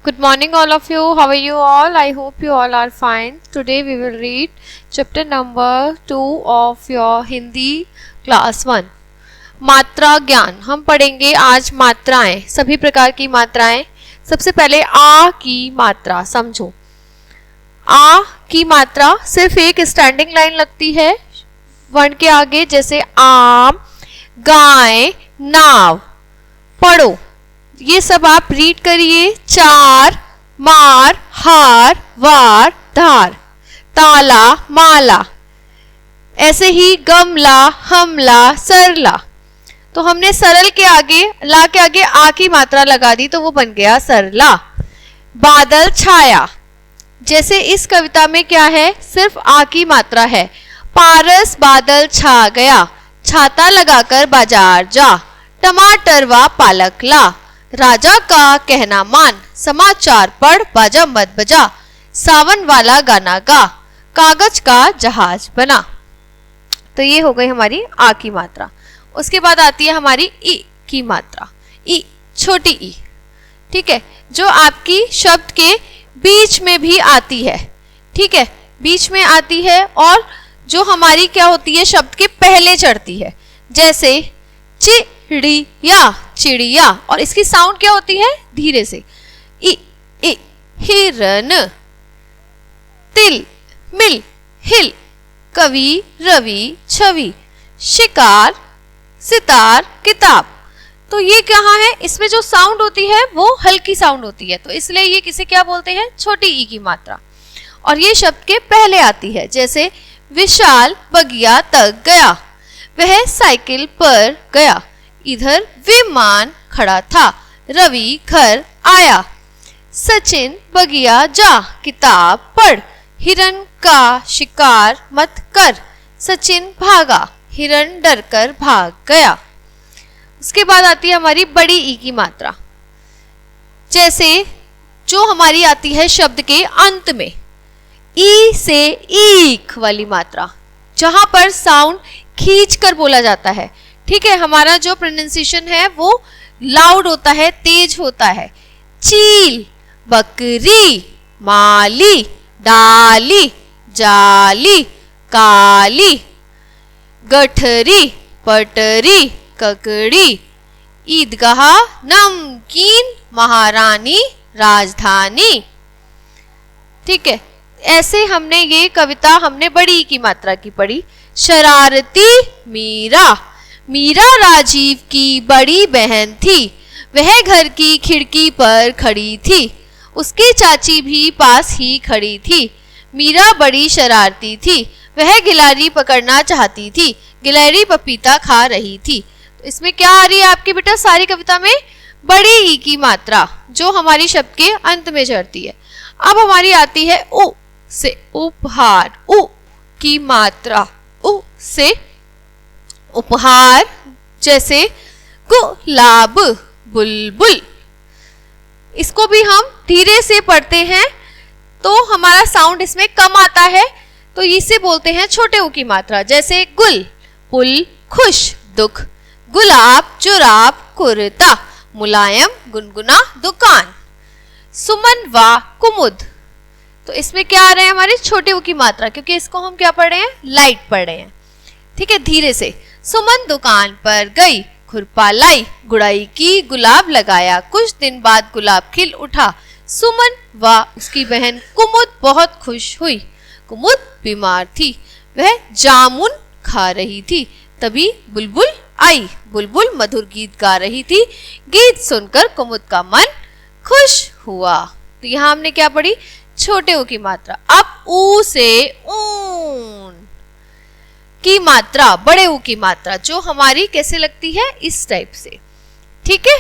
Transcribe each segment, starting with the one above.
Good morning, all of you. How are you all? I hope you all are fine. Today we will read chapter number 2 of your Hindi class 1. मात्रा ज्ञान. हम पढ़ेंगे आज मात्राएं, सभी प्रकार की मात्राएं. सबसे पहले आ की मात्रा समझो. आ की मात्रा सिर्फ एक स्टैंडिंग लाइन लगती है वर्ण के आगे, जैसे आम, गाय, नाव. पढ़ो, ये सब आप रीड करिए. चार, मार, हार, वार, धार, ताला, माला. ऐसे ही गमला, हमला, सरला. तो हमने सरल के आगे, ला के आगे आ की मात्रा लगा दी तो वो बन गया सरला. बादल, छाया. जैसे इस कविता में क्या है, सिर्फ आ की मात्रा है. पारस बादल छा गया, छाता लगाकर बाजार जा. टमाटर व पालक ला, राजा का कहना मान. समाचार पढ़, बाजा मत बजा. सावन वाला गाना गा, कागज का जहाज बना. तो ये हो गई हमारी आ की मात्रा. उसके बाद आती है हमारी ई की मात्रा. ई, छोटी ई. ठीक है, जो आपकी शब्द के बीच में भी आती है. ठीक है, बीच में आती है और जो हमारी क्या होती है, शब्द के पहले चढ़ती है. जैसे चिड़िया, चिड़िया, और इसकी साउंड क्या होती है, धीरे से. इ, इ, हिरन. तिल, मिल, हिल. कवि, रवि, छवि. शिकार, सितार, किताब. तो ये कहाँ है, इसमें जो साउंड होती है वो हल्की साउंड होती है, तो इसलिए ये किसे क्या बोलते हैं, छोटी ई की मात्रा. और ये शब्द के पहले आती है. जैसे विशाल बगिया तक गया, वह साइकिल पर गया. इधर विमान खड़ा था, रवि घर आया. सचिन बगिया जा, किताब पढ़. हिरन का शिकार मत कर, सचिन भागा, हिरन डरकर भाग गया. उसके बाद आती है हमारी बड़ी ई की मात्रा. जैसे जो हमारी आती है शब्द के अंत में, ई से ईख वाली मात्रा, जहां पर साउंड खींच कर बोला जाता है. ठीक है, हमारा जो प्रोनाउंसिएशन है वो लाउड होता है, तेज होता है. चील, बकरी, माली, डाली, जाली, काली. गठरी, पटरी, ककड़ी. ईदगाह, नमकीन, महारानी, राजधानी. ठीक है, ऐसे हमने ये कविता हमने बड़ी की मात्रा की पढ़ी. शरारती मीरा. मीरा राजीव की बड़ी बहन थी, वह घर की खिड़की पर खड़ी थी. उसकी चाची भी पास ही खड़ी थी. मीरा बड़ी शरारती थी, वह गिलहरी पकड़ना चाहती थी. गिलहरी पपीता खा रही थी. तो इसमें क्या आ रही है आपकी बेटा, सारी कविता में बड़ी ई की मात्रा जो हमारी शब्द के अंत में चढ़ती है. अब हमारी आती है उ से उपहार. उ की मात्रा, उ से उपहार. जैसे गुलाब, बुलबुल. इसको भी हम धीरे से पढ़ते हैं तो हमारा साउंड इसमें कम आता है, तो इसे बोलते हैं छोटे उ की मात्रा. जैसे गुल, पुल, खुश, दुख. गुलाब, जुराब, कुर्ता. मुलायम, गुनगुना, दुकान. सुमन व कुमुद. तो इसमें क्या आ रहे हैं हमारे छोटे उ की मात्रा, क्योंकि इसको हम क्या पढ़ रहे हैं, लाइट पढ़ रहे हैं. ठीक है, धीरे से. सुमन दुकान पर गई, खुरपा लाई, गुड़ाई की, गुलाब लगाया. कुछ दिन बाद गुलाब खिल उठा. सुमन व उसकी बहन कुमुद बहुत खुश हुई. कुमुद बीमार थी, वह जामुन खा रही थी. तभी बुलबुल आई. बुलबुल मधुर गीत गा रही थी. गीत सुनकर कुमुद का मन खुश हुआ. तो यहाँ हमने क्या पढ़ी, छोटे ऊ की मात्रा. अब ऊ से ऊन की मात्रा, बड़े ऊ की मात्रा, जो हमारी कैसे लगती है, इस टाइप से. ठीक है,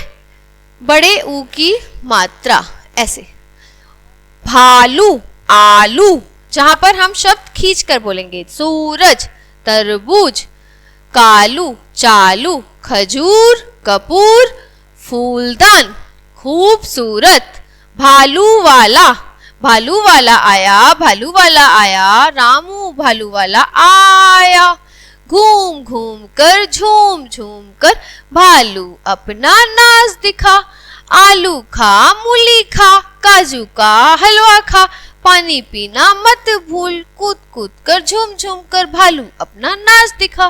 बड़े ऊ की मात्रा ऐसे. भालू, आलू, जहां पर हम शब्द खींच कर बोलेंगे. सूरज, तरबूज. कालू, चालू, खजूर, कपूर, फूलदान, खूबसूरत. भालू वाला, भालू वाला आया, भालू वाला आया. रामू भालू वाला आया. घूम घूम कर, झूम झूम कर, भालू अपना नाच दिखा. आलू खा, मूली खा, का काजू का हलवा खा, पानी पीना मत भूल, कूद कूद कर झूम झूम कर भालू अपना नाच दिखा।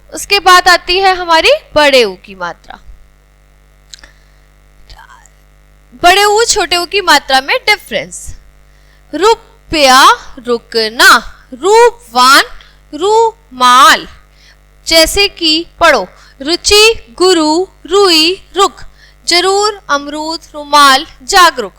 उसके बाद आती है हमारी बड़े ऊ की मात्रा। बड़े ऊ छोटे ऊ की मात्रा में डिफरेंस। रुपया रुकना, रूपवान रूमाल। जैसे कि पढ़ो, रुचि गुरु रुई रुक, जरूर अमरूद रुमाल जागरूक।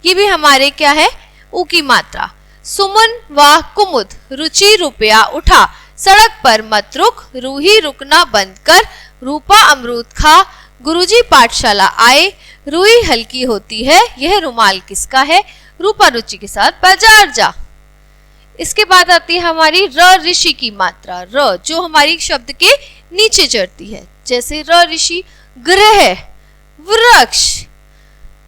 ये भी हमारे क्या है, ऊ की मात्रा। सुमन व कुमुद, रुचि रुपया उठा, सड़क पर मत रुक, रूही रुकना बंद कर, रूपा अमरूद खा, गुरुजी पाठशाला आए, रुई हल्की होती है, यह रुमाल किसका है, रूपा रुचि के साथ बाजार जा। इसके बाद आती है हमारी र ऋषि की मात्रा। र जो हमारी शब्द के नीचे चढ़ती है, जैसे र ऋषि ग्रह, वृक्ष,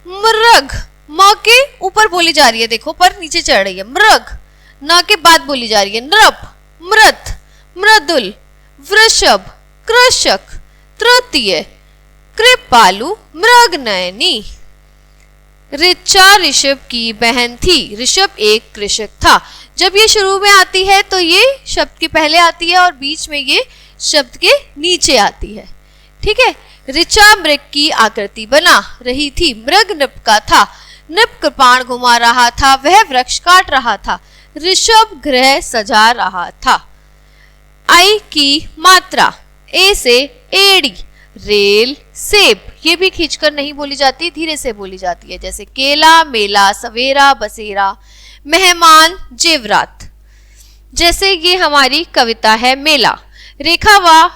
मृग। म के ऊपर बोली जा रही है देखो, पर नीचे चढ़ रही है। मृग न के बाद बोली जा रही है। नृप, मृत, मृदुल, वृषभ, कृषक, तृतीय, कृपालु, मृगनयनी। ऋचा ऋषभ की बहन थी, ऋषभ एक कृषक था। जब ये शुरू में आती है तो ये शब्द के पहले आती है और बीच में ये शब्द के नीचे आती है। ठीक है। ऋचा मृग की आकृति बना रही थी, मृग नृप का था, नृप कृपाण घुमा रहा था, वह वृक्ष काट रहा था, ऋषभ गृह सजा रहा था। आई की मात्रा। ए से एड़ी, रेल, सेब। ये भी खींचकर नहीं बोली जाती, धीरे से बोली जाती है, जैसे केला, मेला, सवेरा, बसेरा, मेहमान, जेवरात। जैसे ये हमारी कविता है मेला। रेखा व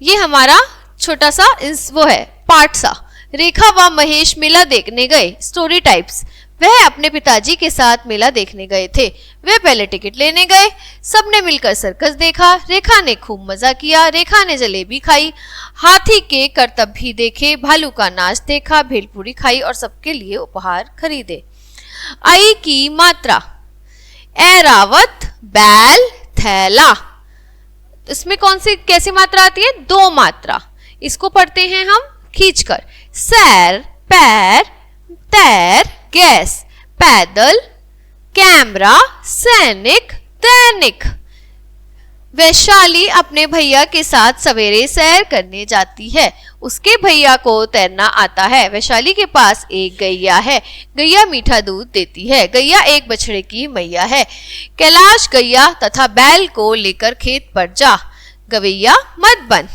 ये हमारा छोटा सा वो है पाठ सा। रेखा व महेश मेला देखने गए, स्टोरी टाइप्स। वह अपने पिताजी के साथ मेला देखने गए थे, वे पहले टिकट लेने गए, सबने मिलकर सर्कस देखा, रेखा ने खूब मजा किया, रेखा ने जलेबी खाई, हाथी के करतब भी देखे, भालू का नाच देखा, भेलपूरी खाई और सबके लिए उपहार खरीदे। आई की मात्रा। ऐरावत, बैल, थैला। इसमें कौन सी कैसी मात्रा आती है, दो मात्रा। इसको पढ़ते हैं हम खींचकर। सैर, पैर, तैर, गैस, पैदल, कैमरा, सैनिक, दैनिक। वैशाली अपने भैया के साथ सवेरे सैर करने जाती है, उसके भैया को तैरना आता है। वैशाली के पास एक गैया है, गैया मीठा दूध देती है, गैया एक बछड़े की मैया है। कैलाश गैया तथा बैल को लेकर खेत पर जा, गवैया मत बन।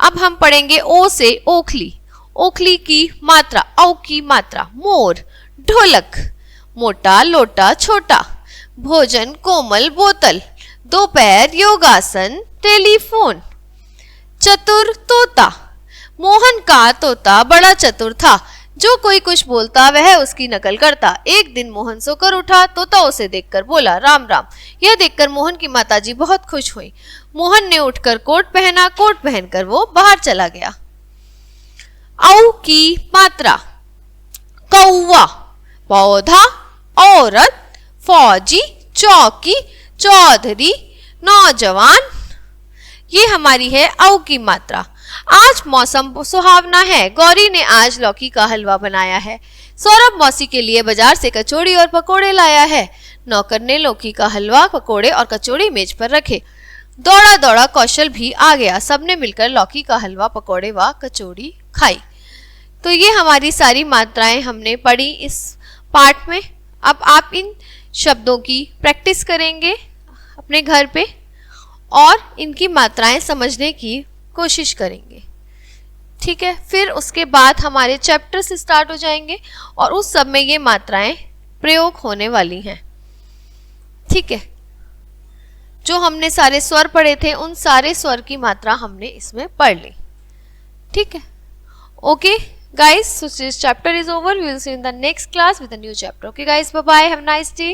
अब हम पढ़ेंगे ओ से ओखली। ओखली की मात्रा। औ की मात्रा। मोर, ढोलक, मोटा लोटा छोटा, भोजन कोमल बोतल, दोपहर योगासन, टेलीफोन। चतुर तोता। मोहन का तोता बड़ा चतुर था, जो कोई कुछ बोलता वह उसकी नकल करता। एक दिन मोहन सोकर उठा, तोता उसे देखकर बोला राम राम। यह देखकर मोहन की माताजी बहुत खुश हुई। मोहन ने उठकर कोट पहना, कोट पहनकर वो बाहर चला गया। औ की मात्रा। कौवा, पौधा, औरत, फौजी, चौकी, चौधरी, नौजवान। ये हमारी है औ की मात्रा। आज मौसम सुहावना है, गौरी ने आज लौकी का हलवा बनाया है, सौरभ मौसी के लिए बाजार से कचौड़ी और पकोड़े लाया है। नौकर ने लौकी का हलवा, पकोड़े और कचौड़ी मेज पर रखे। दौड़ा दौड़ा कौशल भी आ गया, सबने मिलकर लौकी का हलवा, पकोड़े व कचौड़ी खाई। तो ये हमारी सारी मात्राएं हमने पढ़ी इस पाठ में। अब आप इन शब्दों की प्रैक्टिस करेंगे अपने घर पे और इनकी मात्राएं समझने की कोशिश करेंगे। ठीक है। फिर उसके बाद हमारे चैप्टर्स स्टार्ट हो जाएंगे और उस सब में ये मात्राएं प्रयोग होने वाली हैं। ठीक है। जो हमने सारे स्वर पढ़े थे उन सारे स्वर की मात्रा हमने इसमें पढ़ ली। ठीक है। Okay guys, so this chapter is over. We will see you in the next class with a new chapter. Okay guys, bye bye, have a nice day.